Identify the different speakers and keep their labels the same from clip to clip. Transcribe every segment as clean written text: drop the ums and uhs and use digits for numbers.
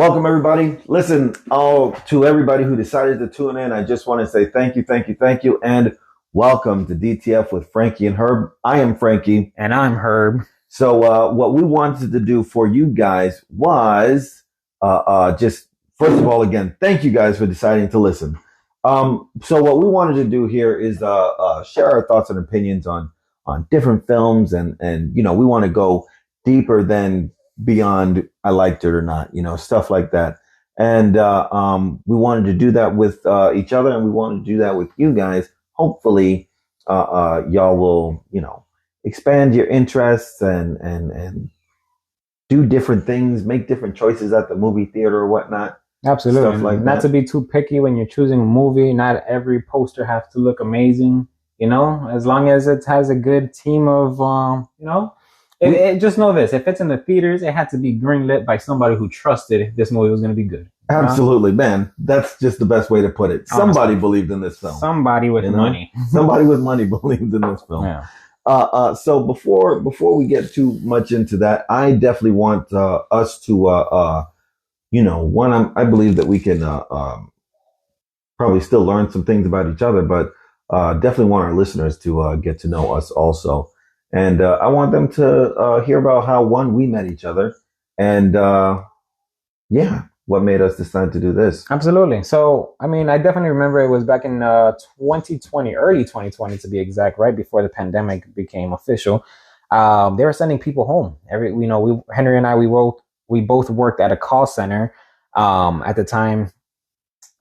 Speaker 1: Welcome, everybody. Listen, to everybody who decided to tune in, I just want to say thank you, thank you, thank you, and welcome to DTF with Frankie and Herb. I am Frankie.
Speaker 2: And I'm Herb.
Speaker 1: So what we wanted to do for you guys was just, first of all, again, thank you guys for deciding to listen. So what we wanted to do here is share our thoughts and opinions on different films, and we want to go deeper than beyond I liked it or not, stuff like that. And we wanted to do that with each other, and we wanted to do that with you guys. Hopefully, y'all will, expand your interests and do different things, make different choices at the movie theater or whatnot.
Speaker 2: Absolutely. Stuff like not that. To be too picky when you're choosing a movie. Not every poster has to look amazing, as long as it has a good team of, just know this. If it's in the theaters, it had to be greenlit by somebody who trusted this movie was going to be good.
Speaker 1: Absolutely, man. That's just the best way to put it. Somebody believed in this film.
Speaker 2: Somebody with money.
Speaker 1: Somebody with money believed in this film.
Speaker 2: Yeah.
Speaker 1: So before we get too much into that, I definitely want us to, I believe that we can probably still learn some things about each other, but definitely want our listeners to get to know us also. And I want them to hear about how, we met each other, and what made us decide to do this.
Speaker 2: Absolutely. So, I definitely remember it was back in 2020, early 2020 to be exact, right before the pandemic became official. They were sending people home. Henry and I, we both worked at a call center at the time,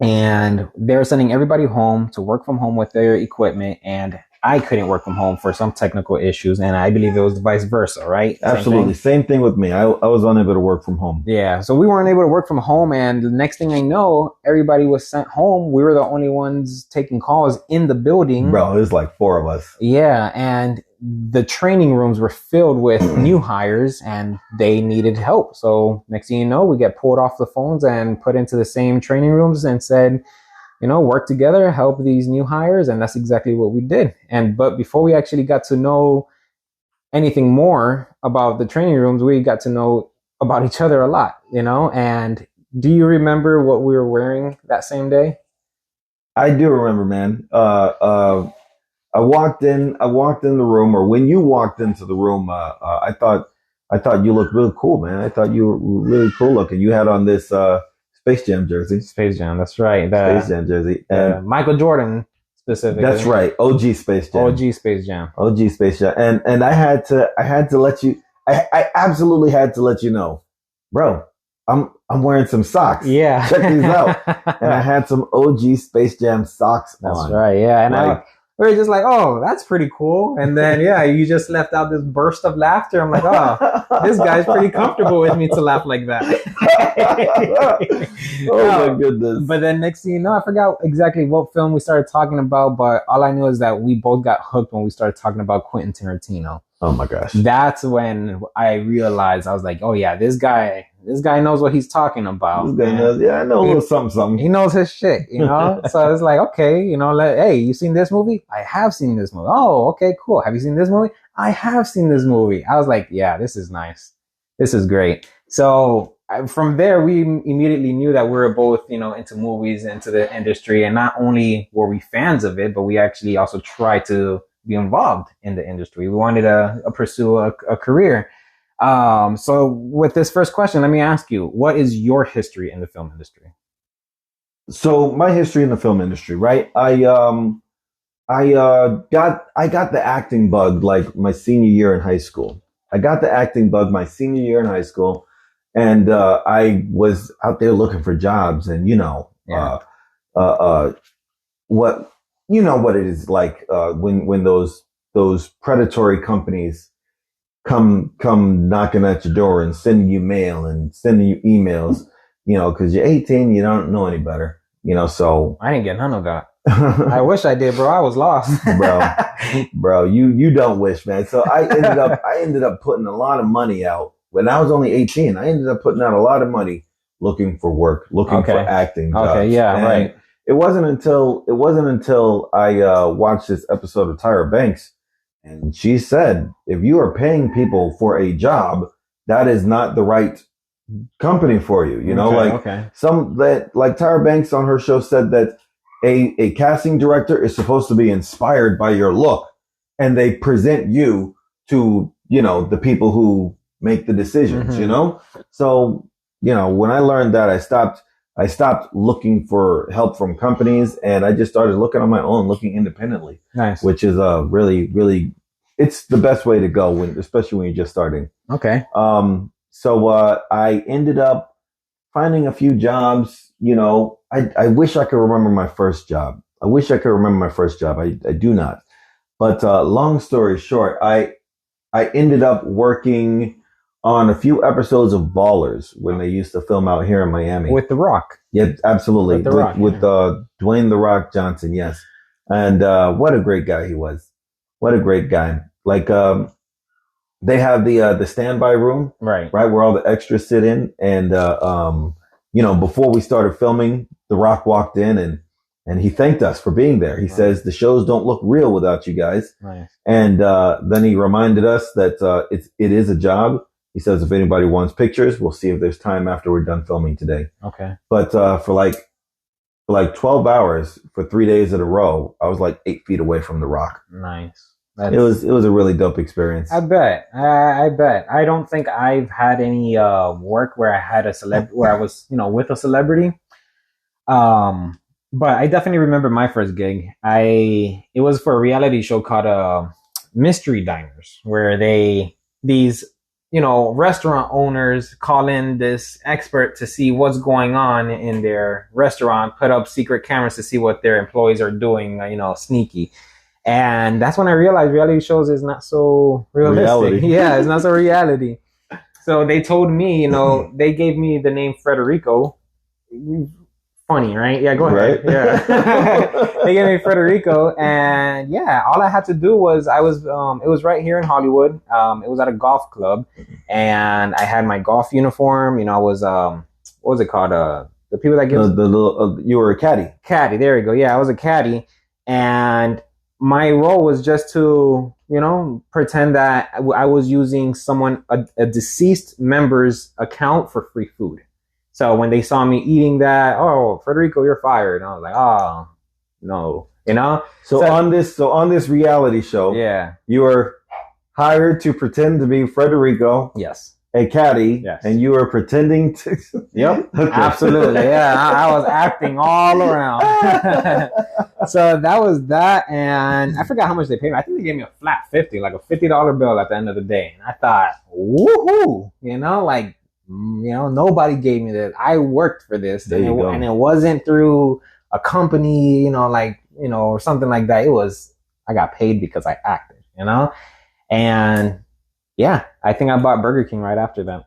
Speaker 2: and they were sending everybody home to work from home with their equipment, and I couldn't work from home for some technical issues, and I believe it was vice versa, right?
Speaker 1: Absolutely. Same thing with me. I was unable to work from home.
Speaker 2: Yeah, so we weren't able to work from home, and the next thing I know, everybody was sent home. We were the only ones taking calls in the building.
Speaker 1: Bro, it was like 4 of us.
Speaker 2: Yeah, and the training rooms were filled with new hires, and they needed help. So next thing you know, we get pulled off the phones and put into the same training rooms and said, work together, help these new hires. And that's exactly what we did. But before we actually got to know anything more about the training rooms, we got to know about each other a lot, And do you remember what we were wearing that same day?
Speaker 1: I do remember, man. I walked in the room, or when you walked into the room, I thought you looked really cool, man. I thought you were really cool looking. You had on this, Space Jam jersey.
Speaker 2: Space Jam, that's right.
Speaker 1: Space Jam jersey.
Speaker 2: And Michael Jordan specifically.
Speaker 1: That's right. OG Space Jam.
Speaker 2: OG Space Jam.
Speaker 1: OG Space Jam. And I had to let you, I absolutely had to let you know, bro, I'm wearing some socks.
Speaker 2: Yeah.
Speaker 1: Check these out. And I had some OG Space Jam socks
Speaker 2: on.
Speaker 1: That's
Speaker 2: right. Yeah. And we were just like, oh, that's pretty cool. And then, you just left out this burst of laughter. I'm like, oh, this guy's pretty comfortable with me to laugh like that.
Speaker 1: My goodness.
Speaker 2: But then next thing you know, I forgot exactly what film we started talking about, but all I knew is that we both got hooked when we started talking about Quentin Tarantino.
Speaker 1: Oh my gosh.
Speaker 2: That's when I realized, I was like, oh yeah, this guy knows what he's talking about.
Speaker 1: This guy knows, I know a little something.
Speaker 2: He knows his shit, So I was like, okay, hey, you seen this movie? I have seen this movie. Oh, okay, cool. Have you seen this movie? I have seen this movie. I was like, yeah, this is nice. This is great. So from there, we immediately knew that we were both, into movies, into the industry. And not only were we fans of it, but we actually also tried to be involved in the industry. We wanted to pursue a career. So with this first question, let me ask you, what is your history in the film industry?
Speaker 1: So my history in the film industry, right? I got the acting bug like my senior year in high school. I got the acting bug my senior year in high school, and I was out there looking for jobs, and what it is like when those predatory companies come knocking at your door and sending you mail and sending you emails, because you're 18, you don't know any better, so
Speaker 2: I didn't get none of that. I wish I did, bro. I was lost.
Speaker 1: bro, you don't wish, man. So I ended up putting a lot of money out when I was only 18. I ended up putting out a lot of money looking for work, looking for acting jobs.
Speaker 2: Okay, yeah, and right.
Speaker 1: It wasn't until I watched this episode of Tyra Banks, and she said, if you are paying people for a job, that is not the right company for you. You know, like like Tyra Banks on her show said that a casting director is supposed to be inspired by your look, and they present you to, you know, the people who make the decisions, you know? So, you know, when I learned that, I stopped looking for help from companies, and I just started looking on my own, looking independently.
Speaker 2: Nice.
Speaker 1: Which is really, really, it's the best way to go when, especially when you're just starting.
Speaker 2: Okay.
Speaker 1: So I ended up finding a few jobs. You know, I wish I could remember my first job. I do not. But long story short, I ended up working on a few episodes of Ballers when they used to film out here in Miami.
Speaker 2: With The Rock.
Speaker 1: Yeah, absolutely. With
Speaker 2: yeah.
Speaker 1: Dwayne The Rock Johnson, yes. And what a great guy he was. What a great guy. Like, they have the standby room,
Speaker 2: right,
Speaker 1: where all the extras sit in. And, you know, before we started filming, The Rock walked in and he thanked us for being there. He says, the shows don't look real without you guys.
Speaker 2: Nice.
Speaker 1: And then he reminded us that it is a job. He says, if anybody wants pictures, we'll see if there's time after we're done filming today.
Speaker 2: Okay.
Speaker 1: But for like 12 hours for 3 days in a row, I was like 8 feet away from The Rock.
Speaker 2: Nice.
Speaker 1: It was a really dope experience.
Speaker 2: I bet. I don't think I've had any work where I had where I was, you know, with a celebrity. But I definitely remember my first gig. It was for a reality show called Mystery Diners, where these, you know, restaurant owners call in this expert to see what's going on in their restaurant, put up secret cameras to see what their employees are doing, you know, sneaky. And that's when I realized reality shows is not so realistic.
Speaker 1: Reality.
Speaker 2: Yeah, it's not so reality. So they told me, you know, they gave me the name Federico. Funny, right? Yeah, go ahead. Right? Yeah. They gave me Federico, and yeah, all I had to do was it was right here in Hollywood. It was at a golf club, and I had my golf uniform. You know, I was what was it called? The people that give
Speaker 1: the little you were a caddy.
Speaker 2: Caddy, there you go. Yeah, I was a caddy, and my role was just to, you know, pretend that I was using a deceased member's account for free food. So when they saw me eating that, oh, Federico, you're fired. And I was like, oh, no, you know?
Speaker 1: So on this reality show,
Speaker 2: yeah,
Speaker 1: you were hired to pretend to be Federico.
Speaker 2: Yes.
Speaker 1: A caddy.
Speaker 2: Yes.
Speaker 1: And you were pretending to.
Speaker 2: Yep. Okay. Absolutely. Yeah. I was acting all around. So that was that. And I forgot how much they paid me. I think they gave me a flat 50, like a $50 bill at the end of the day. And I thought, woohoo, you know, like, you know, nobody gave me this. I worked for this, and it wasn't through a company, you know, like, you know, or something like that. I got paid because I acted, you know, and yeah, I think I bought Burger King right after that.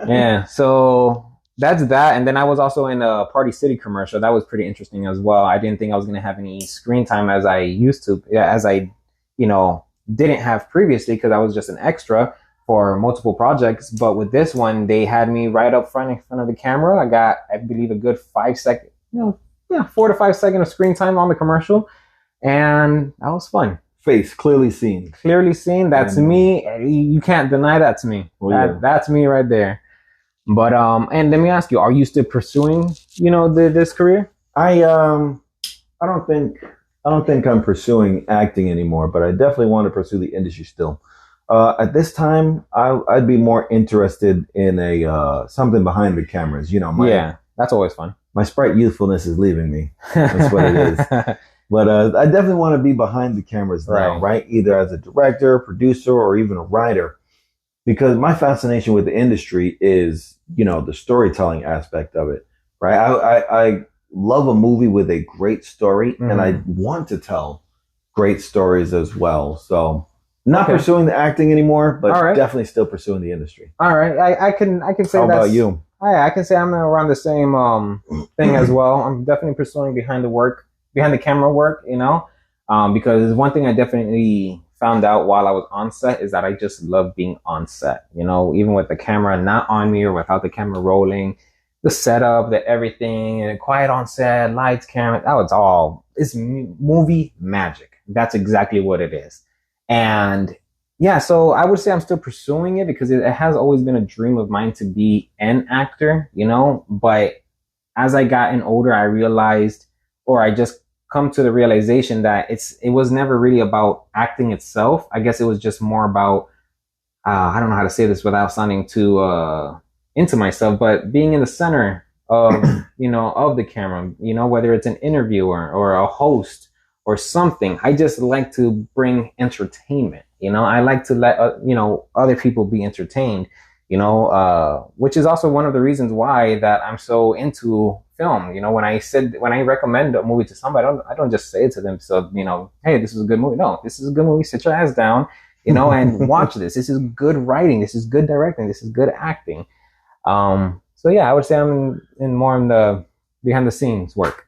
Speaker 2: Yeah, so that's that. And then I was also in a Party City commercial. That was pretty interesting as well. I didn't think I was going to have any screen time as I used to, as I, you know, didn't have previously, because I was just an extra for multiple projects. But with this one, they had me right up front in front of the camera. I got, I believe, a good 5 second, 4 to 5 seconds of screen time on the commercial. And that was fun.
Speaker 1: Face clearly seen.
Speaker 2: That's me. You can't deny that to me. That's me right there. But and let me ask you, are you still pursuing, you know, this career?
Speaker 1: I don't think I'm pursuing acting anymore, but I definitely want to pursue the industry still. At this time, I'd be more interested in something behind the cameras. You know,
Speaker 2: yeah, that's always fun.
Speaker 1: My Sprite youthfulness is leaving me. That's what it is. But I definitely want to be behind the cameras now, right? Either as a director, producer, or even a writer. Because my fascination with the industry is, you know, the storytelling aspect of it, right? I love a movie with a great story, and I want to tell great stories as well. So not pursuing the acting anymore, but definitely still pursuing the industry.
Speaker 2: All right. I can say that.
Speaker 1: How about you?
Speaker 2: I can say I'm around the same thing as well. I'm definitely pursuing behind the camera work, you know, because one thing I definitely found out while I was on set is that I just love being on set, you know, even with the camera not on me or without the camera rolling, the setup, the everything, and quiet on set, lights, camera, it's movie magic. That's exactly what it is. And Yeah, so I would say I'm still pursuing it because it has always been a dream of mine to be an actor, you know. But as I gotten older, I realized, or I just come to the realization that it was never really about acting itself. I guess it was just more about I don't know how to say this without sounding too into myself, but being in the center of of the camera, whether it's an interviewer or a host or something. I just like to bring entertainment. I like to let other people be entertained. Which is also one of the reasons why that I'm so into film. When I recommend a movie to somebody, I don't just say it to them. So hey, this is a good movie. No, this is a good movie. Sit your ass down, and watch this. This is good writing. This is good directing. This is good acting. So yeah, I would say I'm in more in the behind the scenes work.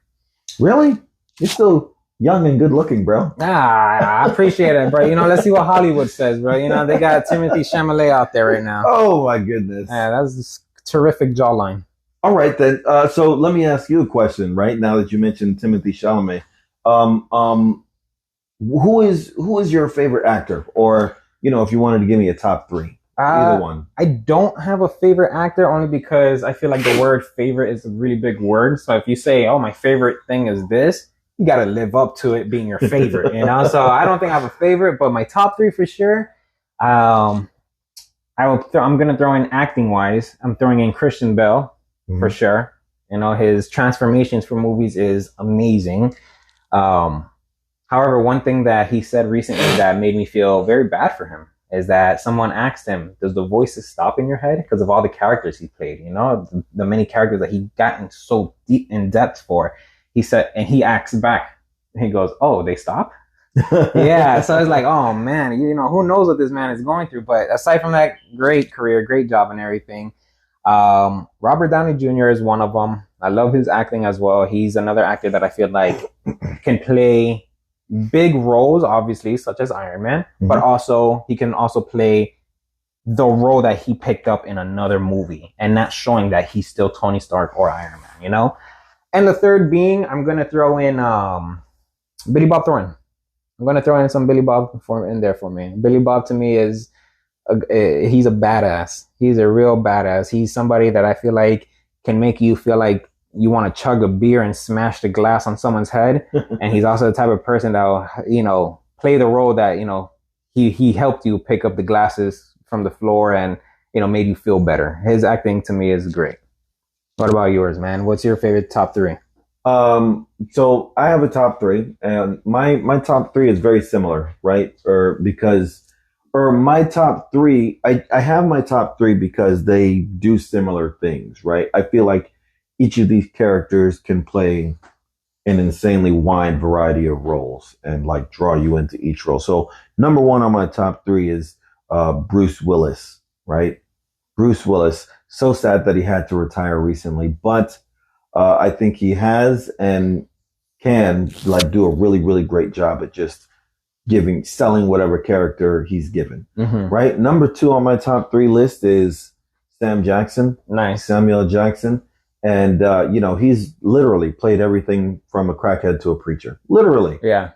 Speaker 1: Really? You're still young and good looking, bro.
Speaker 2: I appreciate it, bro. Let's see what Hollywood says, bro. They got Timothy Chalamet out there right now.
Speaker 1: Oh my goodness.
Speaker 2: Yeah, that's this terrific jawline.
Speaker 1: All right then. So let me ask you a question. Right now that you mentioned Timothy Chalamet, who is your favorite actor, or if you wanted to give me a top three, either one.
Speaker 2: I don't have a favorite actor only because I feel like the word favorite is a really big word. So if you say, "Oh, my favorite thing is this," you got to live up to it being your favorite, So I don't think I have a favorite, but my top three for sure. I'm gonna throw in acting wise. I'm throwing in Christian Bale for sure. His transformations for movies is amazing. However, one thing that he said recently that made me feel very bad for him is that someone asked him, "Does the voices stop in your head because of all the characters he played? The many characters that he gotten so deep in depth for." He said, and he asks back, and he goes, "Oh, they stop?" Yeah. So it's like, oh man, who knows what this man is going through? But aside from that, great career, great job, and everything. Robert Downey Jr. is one of them. I love his acting as well. He's another actor that I feel like can play big roles, obviously, such as Iron Man, but also he can also play the role that he picked up in another movie and not showing that he's still Tony Stark or Iron Man, And the third being, I'm going to throw in Billy Bob Thornton. I'm going to throw in some Billy Bob in there for me. Billy Bob to me is, he's a badass. He's a real badass. He's somebody that I feel like can make you feel like you want to chug a beer and smash the glass on someone's head. And he's also the type of person that will, play the role that, he helped you pick up the glasses from the floor and, made you feel better. His acting to me is great. What about yours, man? What's your favorite top three?
Speaker 1: So I have a top three, and my top three is very similar, right? My top three, I have my top three because they do similar things, right? I feel like each of these characters can play an insanely wide variety of roles and like draw you into each role. So number one on my top three is Bruce Willis, right? Bruce Willis. So sad that he had to retire recently, but I think he has and can like do a really, really great job at just selling whatever character he's given. Right. Number two on my top three list is
Speaker 2: Nice.
Speaker 1: Samuel Jackson. And, he's literally played everything from a crackhead to a preacher. Literally.
Speaker 2: Yeah.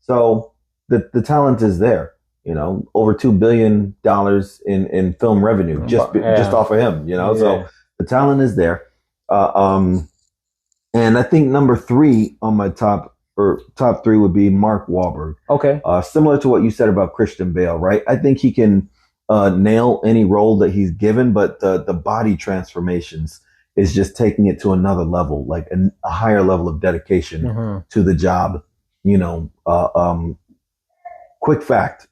Speaker 1: So the talent is there, over $2 billion in film revenue, just off of him, so the talent is there. And I think number three on my top three would be Mark Wahlberg.
Speaker 2: Okay.
Speaker 1: Similar to what you said about Christian Bale, right? I think he can nail any role that he's given, but the body transformations is just taking it to another level, like a higher level of dedication to the job. Quick fact.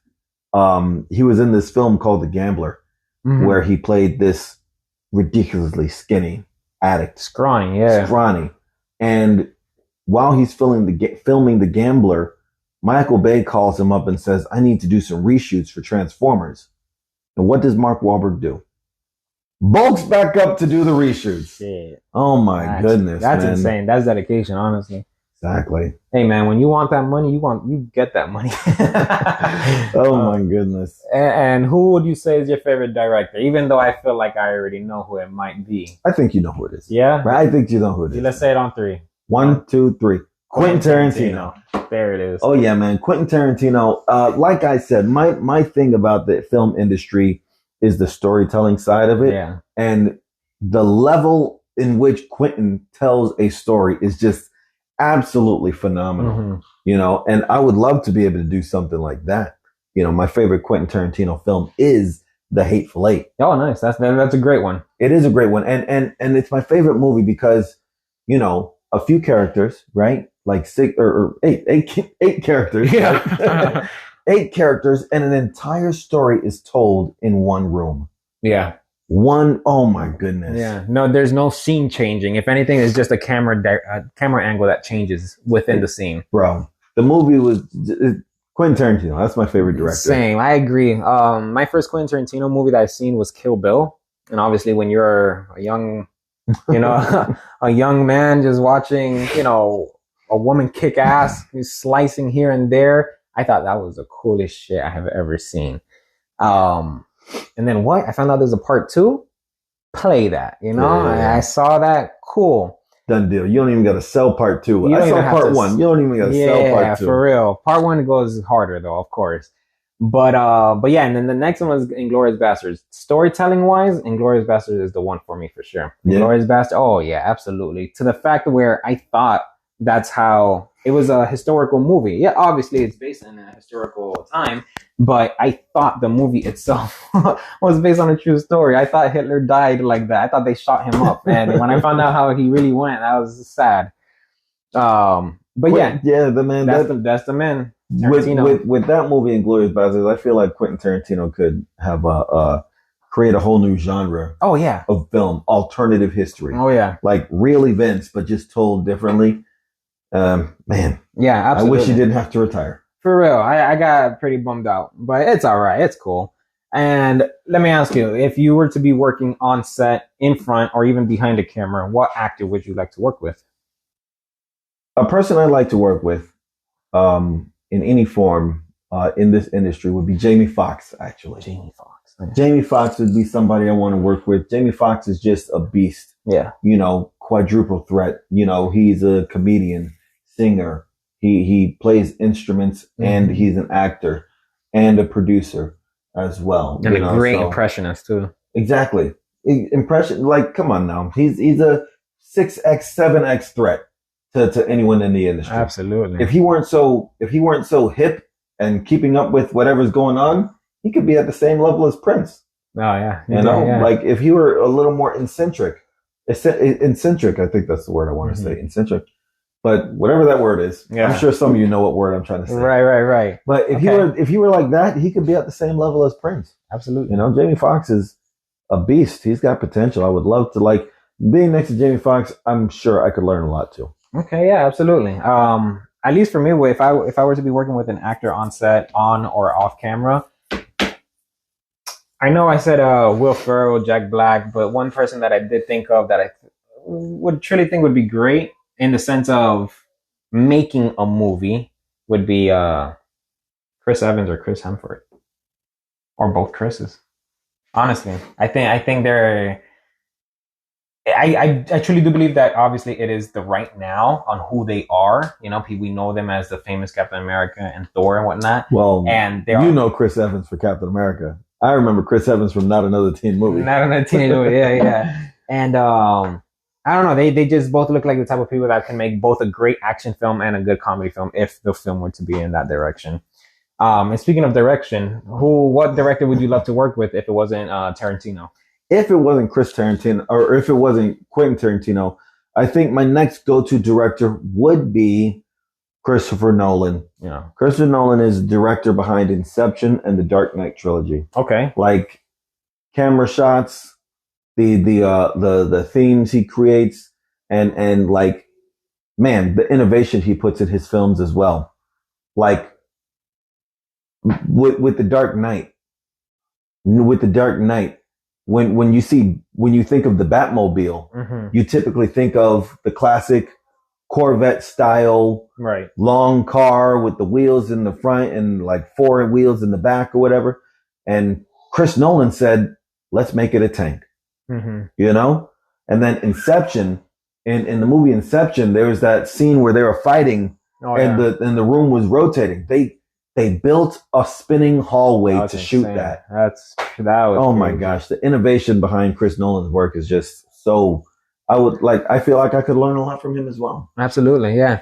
Speaker 1: He was in this film called The Gambler, where he played this ridiculously skinny addict. Scrawny. And while he's filming The Gambler, Michael Bay calls him up and says, "I need to do some reshoots for Transformers." And what does Mark Wahlberg do? Bulks back up to do the reshoots.
Speaker 2: Shit.
Speaker 1: Oh my goodness.
Speaker 2: That's insane. That's dedication, honestly.
Speaker 1: Exactly.
Speaker 2: Hey man, when you want that money, you get that money.
Speaker 1: Oh my goodness.
Speaker 2: And who would you say is your favorite director? Even though I feel like I already know who it might be.
Speaker 1: I think you know who it is.
Speaker 2: Yeah?
Speaker 1: Right? I think you know who it is.
Speaker 2: Let's say it on three.
Speaker 1: 1, 2, 3. Quentin Tarantino.
Speaker 2: There it is.
Speaker 1: Oh yeah, man, Quentin Tarantino. Like I said, my thing about the film industry is the storytelling side of it,
Speaker 2: Yeah.
Speaker 1: and the level in which Quentin tells a story is just absolutely phenomenal.
Speaker 2: Mm-hmm.
Speaker 1: You know, and I would love to be able to do something like that. You know, my favorite Quentin Tarantino film is The Hateful Eight.
Speaker 2: Oh, nice. That's a great one.
Speaker 1: It is a great one, and it's my favorite movie because, you know, a few characters, right? Like six or eight characters.
Speaker 2: Yeah.
Speaker 1: Right? 8 characters, and an entire story is told in one room.
Speaker 2: Yeah.
Speaker 1: Oh my goodness.
Speaker 2: Yeah. No, there's no scene changing. If anything, it's just a camera angle that changes within the scene.
Speaker 1: Bro, the movie was Quentin Tarantino. That's my favorite director.
Speaker 2: Same. I agree. My first Quentin Tarantino movie that I've seen was Kill Bill, and obviously, when you're a young, you know, a young man just watching, you know, a woman kick ass, slicing here and there, I thought that was the coolest shit I have ever seen. And then what? I found out there's a part 2. Play that, you know?
Speaker 1: Yeah.
Speaker 2: I saw that. Cool.
Speaker 1: Done deal. You don't even got to sell part 2. I saw part 1. You don't even got to sell part 2.
Speaker 2: Yeah, for real. Part 1 goes harder though, of course. But yeah, and then the next one was Inglourious Basterds. Storytelling wise, Inglourious Basterds is the one for me for sure.
Speaker 1: Yeah.
Speaker 2: Inglourious Basterds. Oh yeah, absolutely. To the fact where I thought that's how it was a historical movie. Yeah, obviously it's based in a historical time, but I thought the movie itself was based on a true story. I thought Hitler died like that. I thought they shot him up, and when I found out how he really went, I was sad. But yeah,
Speaker 1: the man.
Speaker 2: That's the man.
Speaker 1: With that movie Inglourious Basterds, I feel like Quentin Tarantino could have create a whole new genre.
Speaker 2: Oh yeah,
Speaker 1: of film, alternative history.
Speaker 2: Oh yeah,
Speaker 1: like real events but just told differently. Man,
Speaker 2: yeah, absolutely.
Speaker 1: I wish he didn't have to retire.
Speaker 2: For real, I got pretty bummed out, but it's all right. It's cool. And let me ask you, if you were to be working on set, in front, or even behind the camera, what actor would you like to work with?
Speaker 1: A person I'd like to work with, in any form, in this industry would be Jamie Foxx. Actually,
Speaker 2: Jamie Foxx.
Speaker 1: Jamie Foxx would be somebody I want to work with. Jamie Foxx is just a beast.
Speaker 2: Yeah.
Speaker 1: You know, quadruple threat. You know, he's a comedian, singer. He plays instruments, and he's an actor and a producer as well.
Speaker 2: And a great impressionist too. Exactly.
Speaker 1: Impression, like, come on now. He's a 6x, 7x threat to anyone in the industry.
Speaker 2: Absolutely.
Speaker 1: If he weren't so hip and keeping up with whatever's going on, he could be at the same level as Prince.
Speaker 2: Oh yeah.
Speaker 1: You know, like if he were a little more eccentric, I think that's the word I want to say, eccentric. But whatever that word is, I'm sure some of you know what word I'm trying to say.
Speaker 2: Right.
Speaker 1: But if he were like that, he could be at the same level as Prince.
Speaker 2: Absolutely.
Speaker 1: You know, Jamie Foxx is a beast. He's got potential. I would love to, like, being next to Jamie Foxx. I'm sure I could learn a lot too. Okay, yeah, absolutely. At least for me, if I were to be working with an actor on set, on or off camera, I know I said Will Ferrell, Jack Black, but one person that I did think of that I would truly think would be great in the sense of making a movie would be Chris Evans or Chris Hemsworth, or both Chris's. Honestly, I think they're. I truly do believe that obviously it is the right now on who they are. You know, we know them as the famous Captain America and Thor and whatnot. Well, and they know Chris Evans for Captain America. I remember Chris Evans from Not Another Teen Movie. Not Another Teen Movie, yeah. And I don't know, they just both look like the type of people that can make both a great action film and a good comedy film if the film were to be in that direction. And speaking of direction, what director would you love to work with if it wasn't Tarantino? If it wasn't Chris Tarantino, or if it wasn't Quentin Tarantino, I think my next go-to director would be Christopher Nolan. Yeah. Christopher Nolan is the director behind Inception and the Dark Knight trilogy. Okay. Like camera shots, the themes he creates, and like, man, the innovation he puts in his films as well. Like with the Dark Knight. When you think of the Batmobile, you typically think of the classic Corvette style, right, long car with the wheels in the front and like 4 wheels in the back or whatever. And Chris Nolan said, let's make it a tank, you know? And then Inception in the movie Inception, there was that scene where they were fighting
Speaker 2: Oh
Speaker 1: and
Speaker 2: yeah,
Speaker 1: the room was rotating. They built a spinning hallway
Speaker 2: that was
Speaker 1: to shoot
Speaker 2: insane.
Speaker 1: that.
Speaker 2: That was
Speaker 1: Oh my
Speaker 2: crazy.
Speaker 1: gosh, the innovation behind Chris Nolan's work is just so. I feel like I could learn a lot from him as well.
Speaker 2: Absolutely, yeah.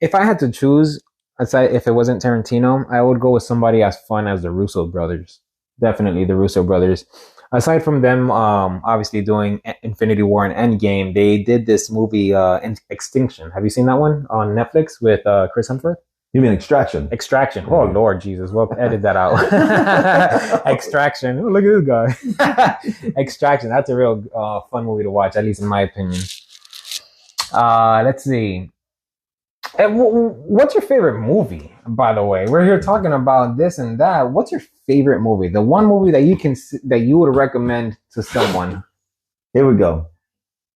Speaker 2: If I had to choose, aside if it wasn't Tarantino, I would go with somebody as fun as the Russo brothers. Definitely the Russo brothers. Aside from them, obviously doing Infinity War and Endgame, they did this movie, Extinction. Have you seen that one on Netflix with Chris Hemsworth?
Speaker 1: You mean Extraction?
Speaker 2: Extraction. Oh Lord Jesus, well edit that out. Extraction. Oh, look at this guy. Extraction. That's a real fun movie to watch, at least in my opinion. Let's see. What's your favorite movie? By the way, we're here talking about this and that. What's your favorite movie? The one movie that that you would recommend to someone.
Speaker 1: Here we go.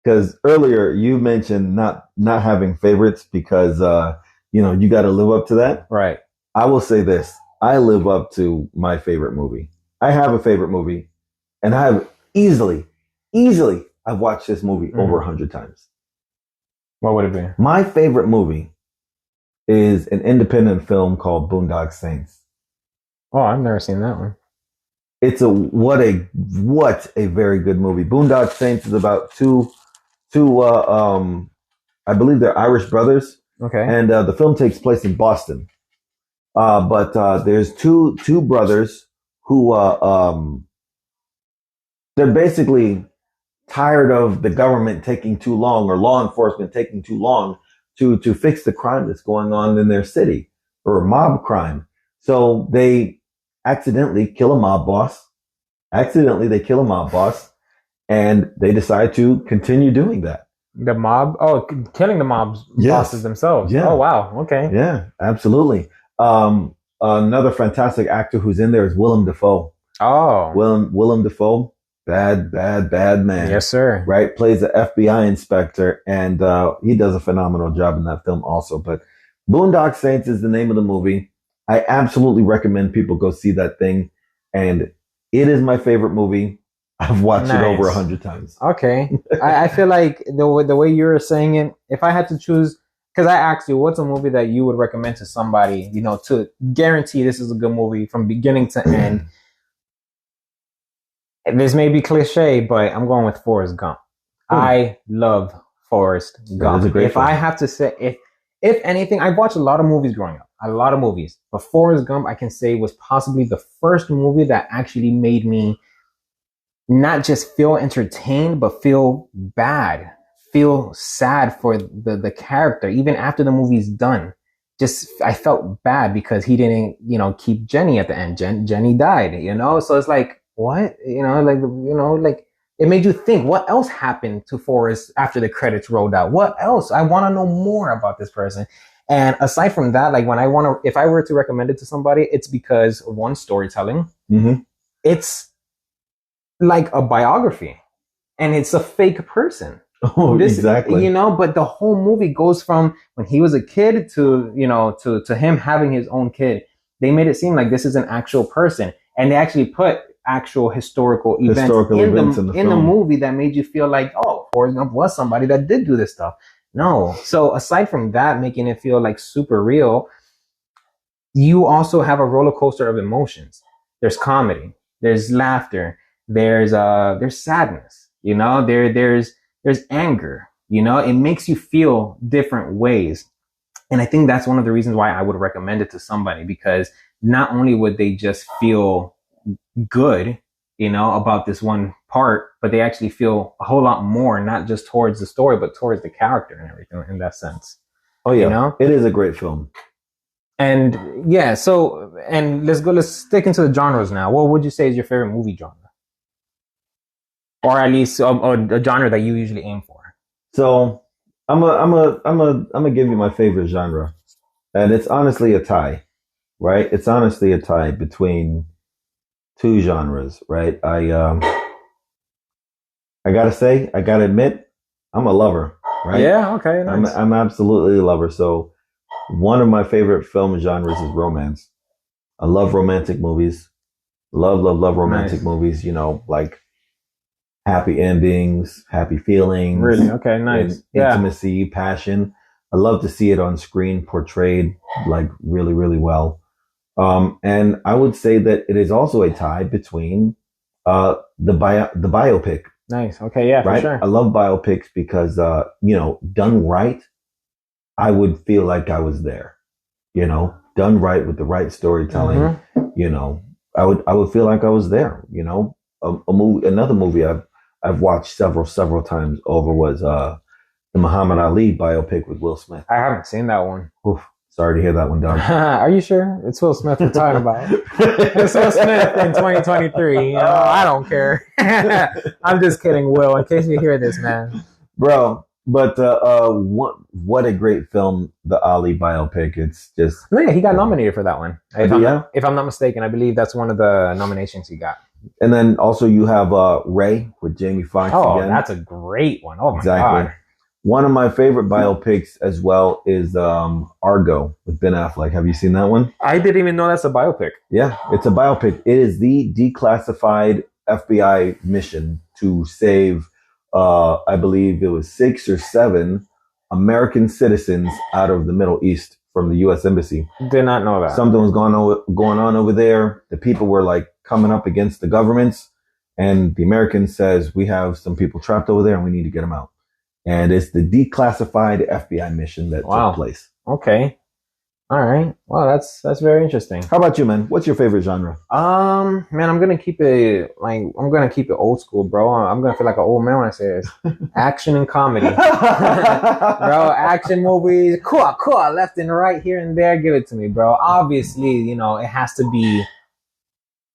Speaker 1: Because earlier you mentioned not having favorites because you got to live up to that.
Speaker 2: Right.
Speaker 1: I will say this: I live up to my favorite movie. I have a favorite movie, and I have easily, I've watched this movie over 100 times.
Speaker 2: What would it be?
Speaker 1: My favorite movie is an independent film called Boondock Saints.
Speaker 2: Oh, I've never seen that one.
Speaker 1: It's what a very good movie. Boondock Saints is about two I believe they're Irish brothers,
Speaker 2: Okay.
Speaker 1: and the film takes place in Boston. But there's two brothers who they're basically tired of the government taking too long or law enforcement taking too long to fix the crime that's going on in their city or mob crime. So they accidentally kill a mob boss. They kill a mob boss, and they decide to continue doing that.
Speaker 2: The mob? Oh, killing the mob's bosses themselves.
Speaker 1: Yeah.
Speaker 2: Oh, wow. Okay.
Speaker 1: Yeah, absolutely. Another fantastic actor who's in there is Willem Dafoe.
Speaker 2: Oh.
Speaker 1: Willem Dafoe, bad man.
Speaker 2: Yes, sir.
Speaker 1: Right, plays the FBI inspector, and he does a phenomenal job in that film also. But Boondock Saints is the name of the movie. I absolutely recommend people go see that thing, and it is my favorite movie. I've watched it over 100 times.
Speaker 2: Okay. I feel like the way you're saying it, if I had to choose, because I asked you, what's a movie that you would recommend to somebody, to guarantee this is a good movie from beginning to end. This may be cliche, but I'm going with Forrest Gump. I love Forrest Gump.
Speaker 1: It's a great film.
Speaker 2: I have to say, if anything, I've watched a lot of movies growing up, a lot of movies, but Forrest Gump, I can say, was possibly the first movie that actually made me not just feel entertained, but feel bad, feel sad for the character, even after the movie's done. I felt bad because he didn't, keep Jenny at the end. Jenny died, so it's like, what? Like it made you think, what else happened to Forrest after the credits rolled out? What else? I want to know more about this person. And aside from that, like if I were to recommend it to somebody, it's because of one, storytelling.
Speaker 1: Mm-hmm.
Speaker 2: It's like a biography, and it's a fake person.
Speaker 1: Oh, exactly.
Speaker 2: But the whole movie goes from when he was a kid to him having his own kid. They made it seem like this is an actual person, and they actually put actual historical events in the movie that made you feel like, oh, Forrest Gump was somebody that did do this stuff. No. So aside from that, making it feel like super real, you also have a roller coaster of emotions. There's comedy, there's laughter, there's sadness, there's anger, it makes you feel different ways. And I think that's one of the reasons why I would recommend it to somebody, because not only would they just feel good, about this one part, but they actually feel a whole lot more, not just towards the story, but towards the character and everything in that sense.
Speaker 1: Oh yeah, it is a great film.
Speaker 2: And yeah, and let's stick into the genres now. What would you say is your favorite movie genre? Or at least a genre that you usually aim for?
Speaker 1: So I'm gonna give you my favorite genre, and it's honestly a tie, right? It's honestly a tie between two genres, right? I gotta admit, I'm a lover, right?
Speaker 2: Yeah, okay, nice.
Speaker 1: I'm absolutely a lover. So one of my favorite film genres is romance. I love romantic movies. Love romantic movies. Like happy endings, happy feelings.
Speaker 2: Really? Okay, nice. Yeah.
Speaker 1: Intimacy, passion. I love to see it on screen portrayed like really, really well. And I would say that it is also a tie between the biopic.
Speaker 2: Nice. Okay, yeah, for
Speaker 1: Right?
Speaker 2: sure.
Speaker 1: I love biopics because done right, I would feel like I was there. Done right with the right storytelling, I would feel like I was there. Another movie I've watched several times over was the Muhammad Ali biopic with Will Smith.
Speaker 2: I haven't seen that one.
Speaker 1: Oof, sorry to hear that one, dog.
Speaker 2: Are you sure? It's Will Smith we're talking about. It's Will Smith in 2023. I don't care. I'm just kidding, Will, in case you hear this, man.
Speaker 1: Bro, but what a great film, the Ali biopic. It's just...
Speaker 2: Oh, yeah, he got nominated for that one. If I'm not mistaken, I believe that's one of the nominations he got.
Speaker 1: And then also you have Ray with Jamie Foxx again.
Speaker 2: That's a great one. Oh, my God.
Speaker 1: One of my favorite biopics as well is Argo with Ben Affleck. Have you seen that one?
Speaker 2: I didn't even know that's a biopic.
Speaker 1: Yeah, it's a biopic. It is the declassified FBI mission to save, I believe it was 6 or 7 American citizens out of the Middle East from the U.S. Embassy.
Speaker 2: Did not know that.
Speaker 1: Something was going on over there. The people were like coming up against the governments, and the Americans says, we have some people trapped over there and we need to get them out. And it's the declassified FBI mission that took place.
Speaker 2: Okay. All right. Well, that's very interesting.
Speaker 1: How about you, man? What's your favorite genre?
Speaker 2: Man, I'm gonna keep it old school, bro. I'm gonna feel like an old man when I say this. Action and comedy, bro. Action movies, cool, left and right, here and there. Give it to me, bro. Obviously, it has to be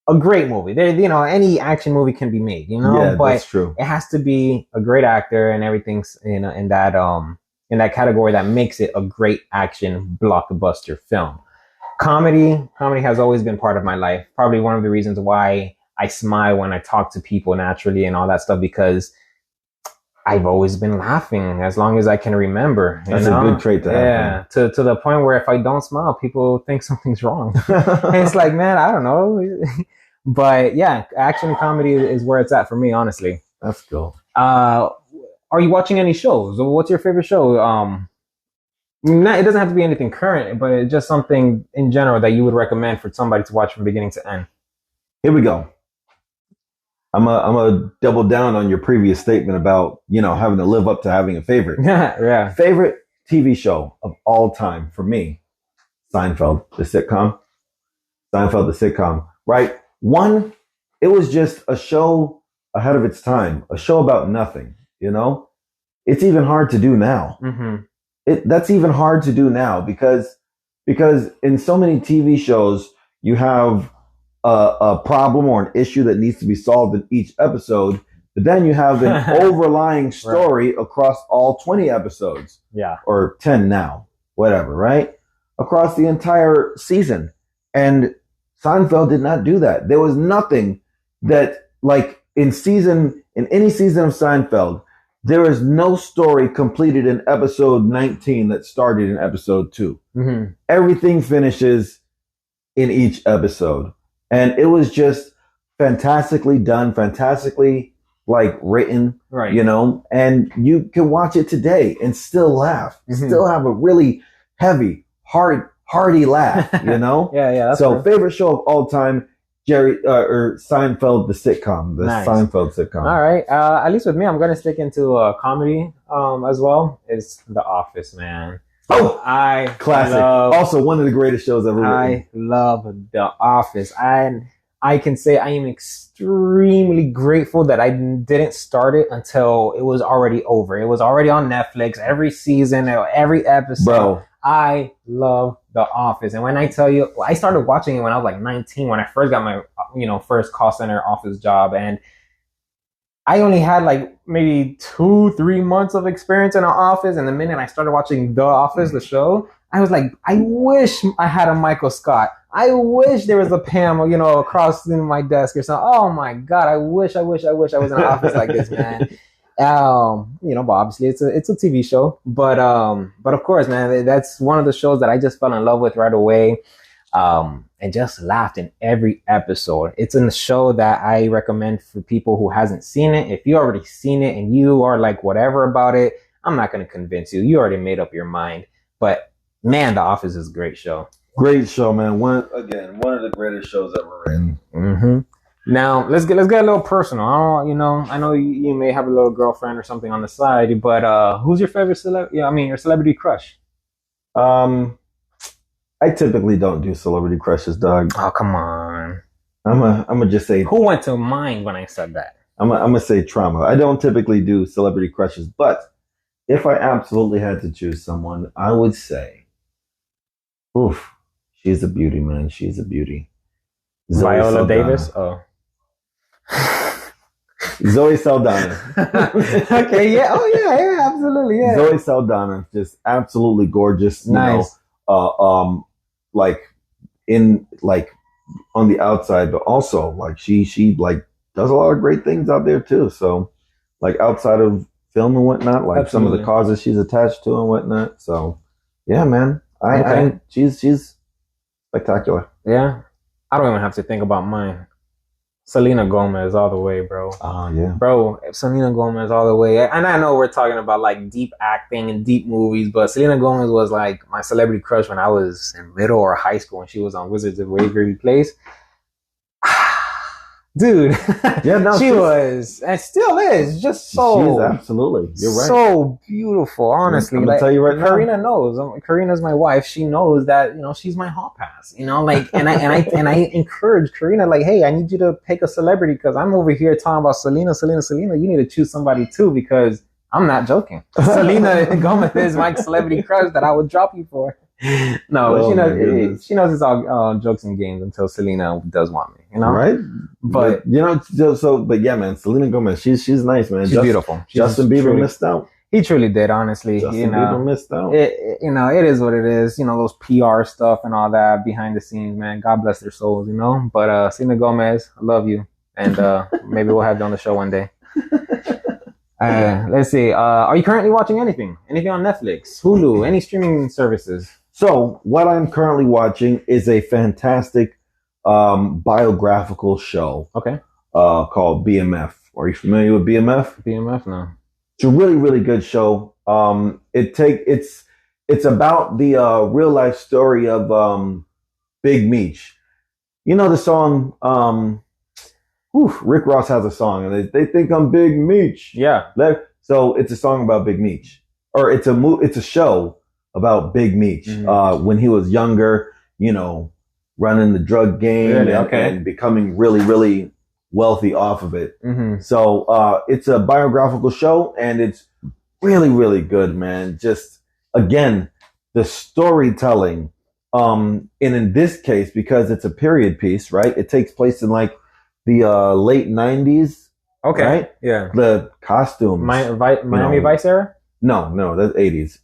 Speaker 2: a great movie. Any action movie can be made,
Speaker 1: Yeah,
Speaker 2: but
Speaker 1: that's true.
Speaker 2: It has to be a great actor and everything's in that category that makes it a great action blockbuster film. Comedy has always been part of my life. Probably one of the reasons why I smile when I talk to people naturally and all that stuff, because I've always been laughing as long as I can remember.
Speaker 1: That's a good trait to have.
Speaker 2: Yeah, to the point where if I don't smile, people think something's wrong. And it's like, man, I don't know. But yeah, action and comedy is where it's at for me, honestly.
Speaker 1: That's cool.
Speaker 2: Are you watching any shows? What's your favorite show? It doesn't have to be anything current, but it's just something in general that you would recommend for somebody to watch from beginning to end.
Speaker 1: Here we go. I'm a double down on your previous statement about, having to live up to having a favorite.
Speaker 2: Yeah.
Speaker 1: Favorite TV show of all time for me, Seinfeld, the sitcom. Right? One, it was just a show ahead of its time, a show about nothing, It's even hard to do now.
Speaker 2: Mm-hmm.
Speaker 1: That's even hard to do now because in so many TV shows, you have a problem or an issue that needs to be solved in each episode, but then you have an overlying story across all 20 episodes.
Speaker 2: Yeah.
Speaker 1: Or 10 now, whatever, right? Across the entire season. And Seinfeld did not do that. There was nothing that, like, in any season of Seinfeld, there is no story completed in episode 19 that started in episode 2.
Speaker 2: Mm-hmm.
Speaker 1: Everything finishes in each episode. And it was just fantastically done, fantastically written,
Speaker 2: right?
Speaker 1: And you can watch it today and still laugh, still have a really heavy, hearty laugh,
Speaker 2: Yeah. That's
Speaker 1: so true. Favorite show of all time, or Seinfeld, the sitcom,
Speaker 2: nice.
Speaker 1: Seinfeld sitcom.
Speaker 2: All right. At least with me, I'm gonna stick into comedy as well. It's The Office, man.
Speaker 1: Oh, classic. Also, one of the greatest shows ever written.
Speaker 2: I love The Office. I can say I am extremely grateful that I didn't start it until it was already over. It was already on Netflix, every season, every episode.
Speaker 1: Bro,
Speaker 2: I love The Office. And when I tell you, I started watching it when I was 19, when I first got my, first call center office job. And I only had maybe 2-3 months of experience in an office. And the minute I started watching The Office, the show, I was like, I wish I had a Michael Scott. I wish there was a Pam, across my desk or something. Oh my God. I wish I was in an office like this, man. But obviously it's a TV show, but of course, man, that's one of the shows that I just fell in love with right away. and just laughed in every episode. It's a show that I recommend for people who hasn't seen it. If you already seen it and you are like whatever about it, I'm not going to convince you. You already made up your mind. But man, The Office is a great show.
Speaker 1: Great show, man. One of the greatest shows ever written.
Speaker 2: Mm-hmm. Now let's get a little personal. I know you may have a little girlfriend or something on the side, but who's your favorite your celebrity crush?
Speaker 1: I typically don't do celebrity crushes, dog.
Speaker 2: Oh, come on.
Speaker 1: I'm gonna just say
Speaker 2: who went to mind when I said that.
Speaker 1: I'm gonna say trauma. I don't typically do celebrity crushes, but if I absolutely had to choose someone, I would say, oof, she's a beauty, man. She's a beauty.
Speaker 2: Viola Davis. Oh.
Speaker 1: Zoe Saldana.
Speaker 2: Okay, yeah. Oh, yeah, absolutely, yeah.
Speaker 1: Zoe Saldana, just absolutely gorgeous.
Speaker 2: Nice.
Speaker 1: Like on the outside, but also like she like does a lot of great things out there too. So like outside of film and whatnot, like some of the causes she's attached to and whatnot. So yeah, man, she's spectacular.
Speaker 2: Yeah, I don't even have to think about mine. Selena Gomez all the way, bro.
Speaker 1: Oh, yeah.
Speaker 2: Bro, Selena Gomez all the way. And I know we're talking about like deep acting and deep movies, but Selena Gomez was like my celebrity crush when I was in middle or high school when she was on Wizards of Waverly Place. Dude,
Speaker 1: yeah, no,
Speaker 2: she was and still is just so.
Speaker 1: She's absolutely. You're right.
Speaker 2: So beautiful, honestly.
Speaker 1: I'm gonna tell you right now.
Speaker 2: Karina knows. Karina's my wife. She knows that she's my hall pass. Like, and I encourage Karina, like, hey, I need you to pick a celebrity because I'm over here talking about Selena. You need to choose somebody too because I'm not joking. Selena Gomez is my celebrity crush that I would drop you for. No, she knows it's all jokes and games until Selena does want me,
Speaker 1: right?
Speaker 2: But
Speaker 1: but yeah, man, Selena Gomez, she's nice, man.
Speaker 2: She's beautiful.
Speaker 1: Justin Bieber missed out.
Speaker 2: He truly did, honestly.
Speaker 1: Justin Bieber missed out.
Speaker 2: It is what it is. Those PR stuff and all that behind the scenes, man. God bless their souls, But Selena Gomez, I love you, and maybe we'll have you on the show one day. Let's see. Are you currently watching anything? Anything on Netflix, Hulu, any streaming services?
Speaker 1: So what I'm currently watching is a fantastic biographical show.
Speaker 2: Okay.
Speaker 1: Called BMF. Are you familiar with BMF?
Speaker 2: BMF, no.
Speaker 1: It's a really, really good show. It's about the real life story of Big Meech. You know the song. Rick Ross has a song, and they think I'm Big Meech.
Speaker 2: Yeah.
Speaker 1: So it's a song about Big Meech, or it's a show about Big Meech when he was younger. Running the drug game and becoming really, really wealthy off of it.
Speaker 2: Mm-hmm.
Speaker 1: So it's a biographical show, and it's really, really good, man. Just again, the storytelling. And in this case, because it's a period piece, right? It takes place in like the late 90s.
Speaker 2: Okay.
Speaker 1: Right?
Speaker 2: Yeah.
Speaker 1: The costumes.
Speaker 2: Miami Vice era?
Speaker 1: No, that's 80s.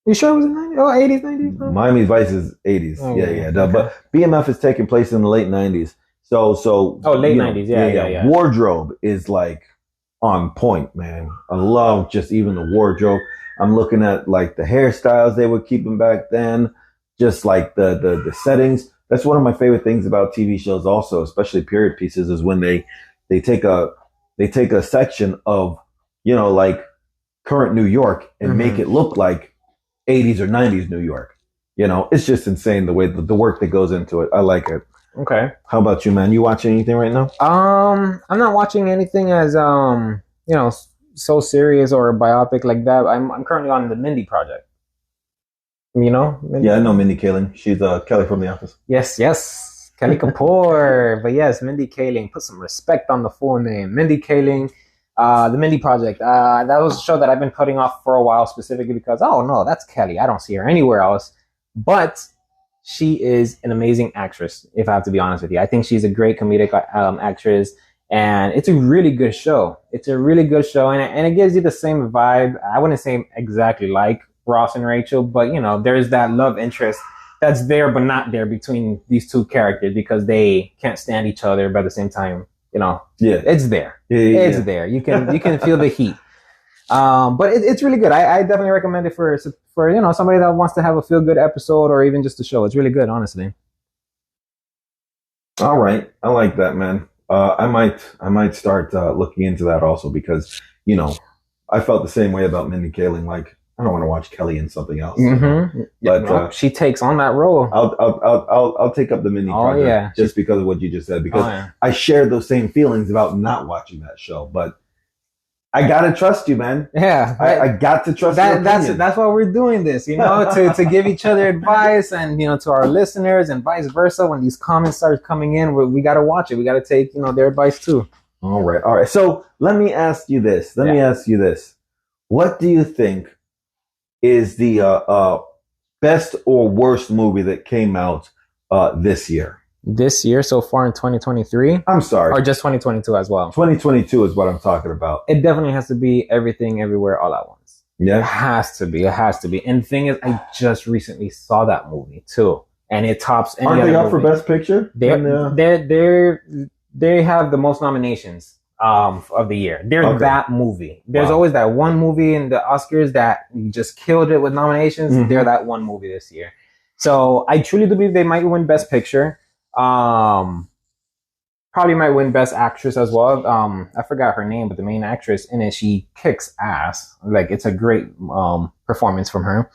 Speaker 2: You sure it was in 90s? Oh, 80s, 90s?
Speaker 1: Miami Vice is 80s.
Speaker 2: Oh,
Speaker 1: yeah.
Speaker 2: Okay.
Speaker 1: But BMF is taking place in the late 90s. So
Speaker 2: late 90s. Yeah.
Speaker 1: Wardrobe is like on point, man. I love just even the wardrobe. I'm looking at like the hairstyles they were keeping back then, just like the settings. That's one of my favorite things about TV shows also, especially period pieces, is when they take a section of, like current New York and make it look like 80s or 90s New York. It's just insane the way the work that goes into it. I like it.
Speaker 2: Okay.
Speaker 1: How about you, man? You watching anything right now?
Speaker 2: I'm not watching anything as so serious or a biopic like that. I'm currently on the Mindy project. Mindy?
Speaker 1: Yeah, I know Mindy Kaling. She's Kelly from The Office.
Speaker 2: Yes. Kelly Kapoor. But yes, Mindy Kaling. Put some respect on the full name. Mindy Kaling. The Mindy Project. That was a show that I've been putting off for a while, specifically because, oh no, that's Kelly. I don't see her anywhere else. But she is an amazing actress, if I have to be honest with you. I think she's a great comedic actress, and it's a really good show. It's a really good show, and it gives you the same vibe. I wouldn't say exactly like Ross and Rachel, but there's that love interest that's there but not there between these two characters because they can't stand each other, but at the same time, it's there. It's there. You can feel the heat. But it's really good. I definitely recommend it for for somebody that wants to have a feel good episode or even just a show. It's really good, honestly.
Speaker 1: All right, I like that, man. I might start looking into that also because I felt the same way about Mindy Kaling. Like I don't want to watch Kelly in something else.
Speaker 2: Mm-hmm. But she takes on that role.
Speaker 1: I'll take up the Mindy project just because of what you just said because I shared those same feelings about not watching that show, but. I gotta trust you, man.
Speaker 2: Yeah,
Speaker 1: I got to trust that.
Speaker 2: That's why we're doing this, to give each other advice, and to our listeners, and vice versa. When these comments start coming in, we gotta watch it. We gotta take their advice too.
Speaker 1: All right. So let me ask you this. What do you think is the best or worst movie that came out this year?
Speaker 2: This year so far in 2023?
Speaker 1: I'm sorry.
Speaker 2: Or just 2022 as well?
Speaker 1: 2022 is what I'm talking about.
Speaker 2: It definitely has to be Everything Everywhere All at Once.
Speaker 1: Yeah.
Speaker 2: It has to be. And the thing is, I just recently saw that movie too. And it tops any
Speaker 1: Aren't
Speaker 2: other
Speaker 1: they up
Speaker 2: movie.
Speaker 1: for Best Picture?
Speaker 2: They have the most nominations of the year. They're that movie. There's always that one movie in the Oscars that just killed it with nominations. Mm-hmm. They're that one movie this year. So I truly believe they might win Best Picture. Probably might win Best Actress as well. I forgot her name, but the main actress in it, she kicks ass. Like it's a great performance from her.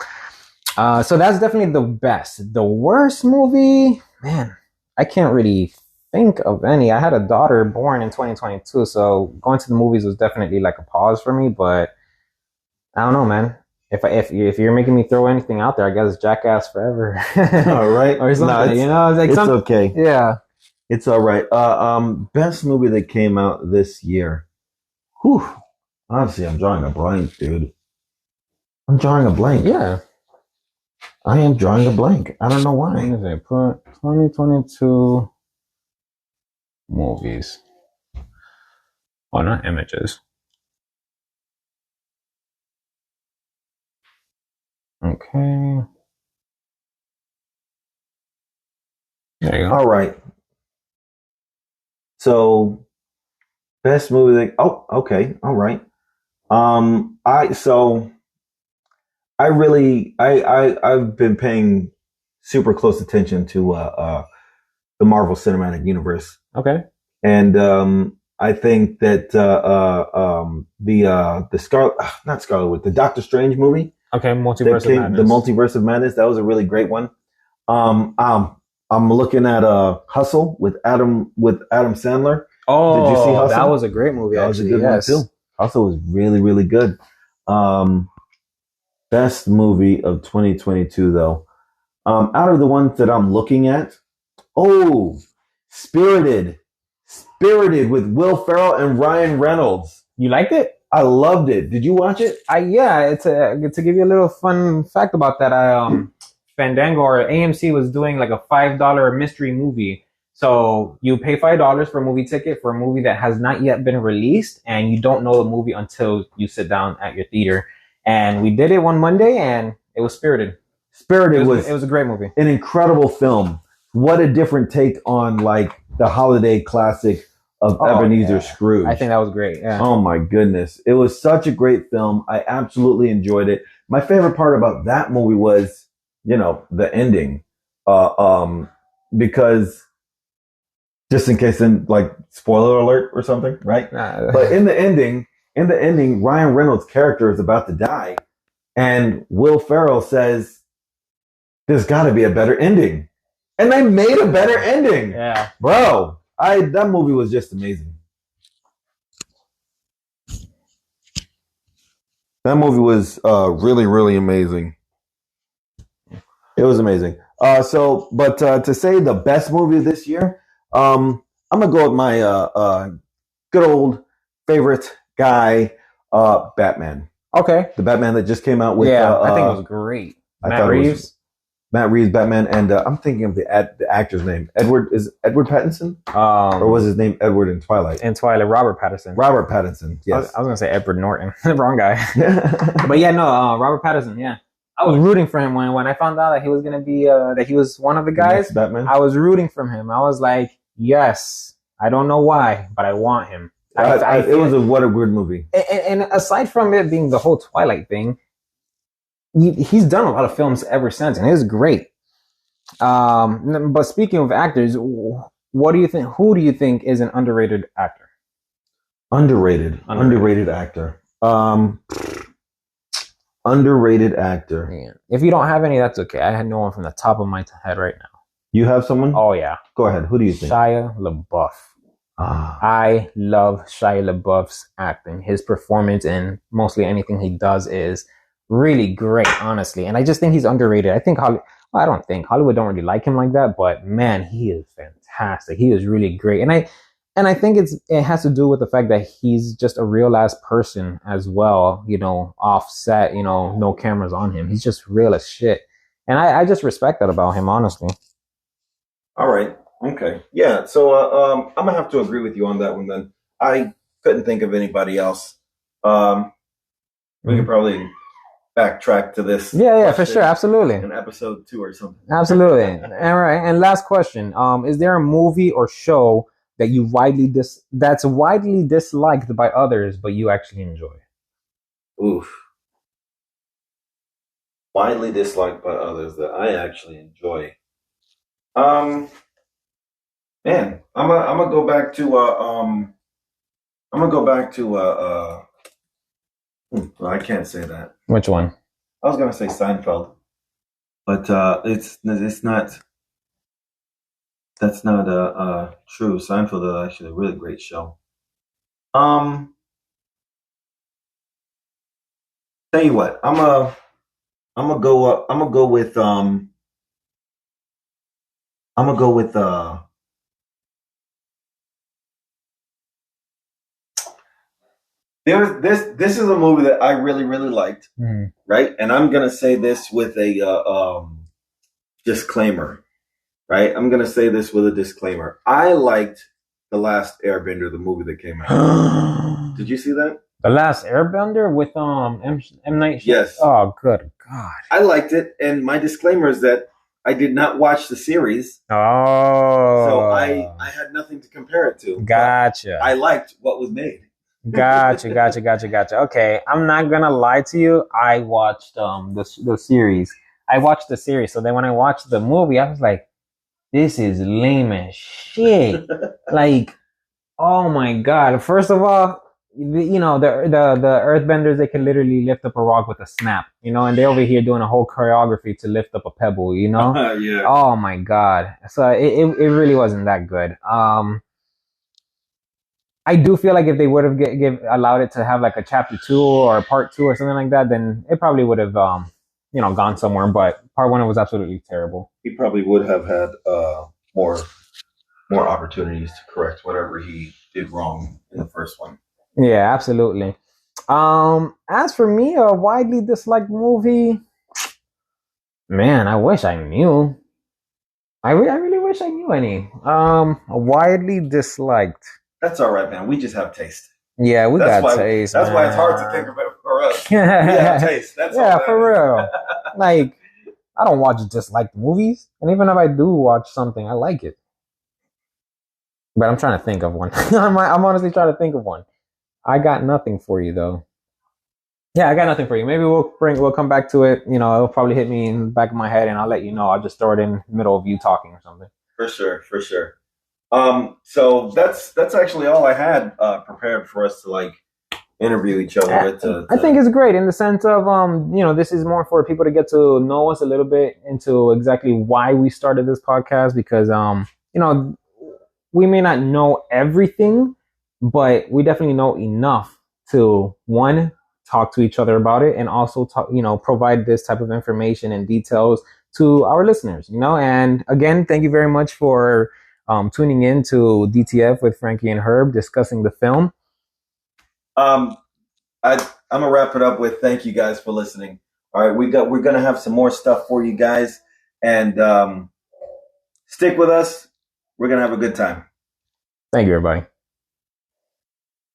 Speaker 2: So that's definitely the best. The worst movie, man, I can't really think of any. I had a daughter born in 2022, so going to the movies was definitely like a pause for me. But I don't know, man. If you're making me throw anything out there, I guess it's Jackass Forever.
Speaker 1: All right.
Speaker 2: Or something,
Speaker 1: it's like it's okay.
Speaker 2: Yeah.
Speaker 1: It's all right. Best movie that came out this year. Whew. Honestly, I'm drawing a blank, dude. I'm drawing a blank.
Speaker 2: Yeah.
Speaker 1: I am drawing a blank. I don't know why.
Speaker 2: What is it? Put 2022 movies. Oh, not images. Okay. There you go.
Speaker 1: All right. So, best movie that. Oh, okay. All right. I've been paying super close attention to the Marvel Cinematic Universe.
Speaker 2: Okay.
Speaker 1: And I think that the Doctor Strange movie.
Speaker 2: Okay, Multiverse of Madness.
Speaker 1: The Multiverse of Madness. That was a really great one. I'm looking at Hustle with Adam Sandler.
Speaker 2: Oh, did you see Hustle? That was a great movie. That was a good one too.
Speaker 1: Hustle was really, really good. Best movie of 2022 though. Out of the ones that I'm looking at, Spirited with Will Ferrell and Ryan Reynolds.
Speaker 2: You liked it?
Speaker 1: I loved it. Did you watch it?
Speaker 2: It's to give you a little fun fact about that. Fandango or AMC was doing like a $5 mystery movie. So you pay $5 for a movie ticket for a movie that has not yet been released, and you don't know the movie until you sit down at your theater. And we did it one Monday, and it was Spirited. It was a great movie.
Speaker 1: An incredible film. What a different take on like the holiday classic of Ebenezer Scrooge.
Speaker 2: I think that was great. Yeah.
Speaker 1: Oh my goodness. It was such a great film. I absolutely enjoyed it. My favorite part about that movie was, the ending. Because just in case spoiler alert or something, right? But in the ending, Ryan Reynolds' character is about to die. And Will Ferrell says, there's gotta be a better ending. And they made a better ending.
Speaker 2: Yeah.
Speaker 1: Bro. That movie was just amazing. That movie was really, really amazing. It was amazing. To say the best movie this year, I'm gonna go with my good old favorite guy, Batman.
Speaker 2: Okay.
Speaker 1: The Batman that just came out with.
Speaker 2: I think it was great. Matt Reeves, Batman, and I'm thinking of the actor's name. Is Edward Pattinson? Or was his name Edward in Twilight? In Twilight, Robert Pattinson.
Speaker 1: Robert Pattinson, yes.
Speaker 2: I was going to say Edward Norton. Wrong guy. But yeah, no, Robert Pattinson, yeah. I was rooting for him when I found out that he was going to be, that he was one of the guys.
Speaker 1: The Batman?
Speaker 2: I was rooting for him. I was like, yes, I don't know why, but I want him.
Speaker 1: It was what a good movie.
Speaker 2: And aside from it being the whole Twilight thing, he's done a lot of films ever since, and it's great. But speaking of actors, what do you think? Who do you think is an underrated actor?
Speaker 1: Underrated actor. Underrated actor.
Speaker 2: Yeah. If you don't have any, that's okay. I had no one from the top of my head right now.
Speaker 1: You have someone?
Speaker 2: Oh yeah.
Speaker 1: Go ahead. Who do you think?
Speaker 2: Shia LaBeouf. I love Shia LaBeouf's acting. His performance in mostly anything he does is really great, honestly. And I just think he's underrated. I don't think Hollywood don't really like him like that, but man, he is fantastic. He is really great. And I think it has to do with the fact that he's just a real ass person as well, offset, no cameras on him. He's just real as shit. And I just respect that about him, honestly.
Speaker 1: All right. Okay. Yeah. So I'm gonna have to agree with you on that one then. I couldn't think of anybody else. We could probably backtrack to this.
Speaker 2: Yeah, for sure. Absolutely.
Speaker 1: In episode 2 or something.
Speaker 2: Absolutely. All right. And last question. Is there a movie or show that that's widely disliked by others, but you actually enjoy?
Speaker 1: Oof. Widely disliked by others that I actually enjoy. Man, I'm gonna go back to well, I can't say that.
Speaker 2: Which one?
Speaker 1: I was gonna say Seinfeld, but it's not. That's not true. Seinfeld is actually a really great show. Tell you what, I'm gonna go with this is a movie that I really really liked, right? And I'm gonna say this with a disclaimer, right? I'm gonna say this with a disclaimer. I liked The Last Airbender, the movie that came out. Did you see that?
Speaker 2: The Last Airbender with M. Night Shyamalan?
Speaker 1: Yes.
Speaker 2: Oh, good God.
Speaker 1: I liked it, and my disclaimer is that I did not watch the series.
Speaker 2: Oh.
Speaker 1: So I had nothing to compare it to.
Speaker 2: Gotcha.
Speaker 1: I liked what was made.
Speaker 2: Gotcha. Okay, I'm not gonna lie to you. I watched the series. I watched the series. So then when I watched the movie, I was like, this is lame as shit. Like, oh my God. First of all, the earthbenders, they can literally lift up a rock with a snap, and they're over here doing a whole choreography to lift up a pebble,
Speaker 1: Yeah.
Speaker 2: Oh my God. So it really wasn't that good. I do feel like if they would have allowed it to have like a chapter 2 or a part 2 or something like that, then it probably would have gone somewhere. But part 1 was absolutely terrible.
Speaker 1: He probably would have had more opportunities to correct whatever he did wrong in the first one.
Speaker 2: Yeah, absolutely. As for me, a widely disliked movie, man, I wish I knew. I really wish I knew any. Widely disliked.
Speaker 1: That's all right, man. We just have taste.
Speaker 2: Yeah, we got taste.
Speaker 1: That's why it's hard to think of it for us. We have taste. That's all that
Speaker 2: for real. Like, I don't watch disliked movies, and even if I do watch something, I like it. But I'm trying to think of one. I'm honestly trying to think of one. I got nothing for you though. Yeah, I got nothing for you. Maybe we'll come back to it. It'll probably hit me in the back of my head, and I'll let you know. I'll just throw it in the middle of you talking or something.
Speaker 1: For sure. So that's actually all I had prepared for us to interview each other with.
Speaker 2: I think it's great in the sense of this is more for people to get to know us a little bit into exactly why we started this podcast, because we may not know everything, but we definitely know enough to talk to each other about it, and also provide this type of information and details to our listeners. And again, thank you very much for tuning in to DTF with Frankie and Herb discussing the film.
Speaker 1: I'm gonna wrap it up with thank you guys for listening. All right, we're gonna have some more stuff for you guys, and stick with us. We're gonna have a good time.
Speaker 2: Thank you, everybody.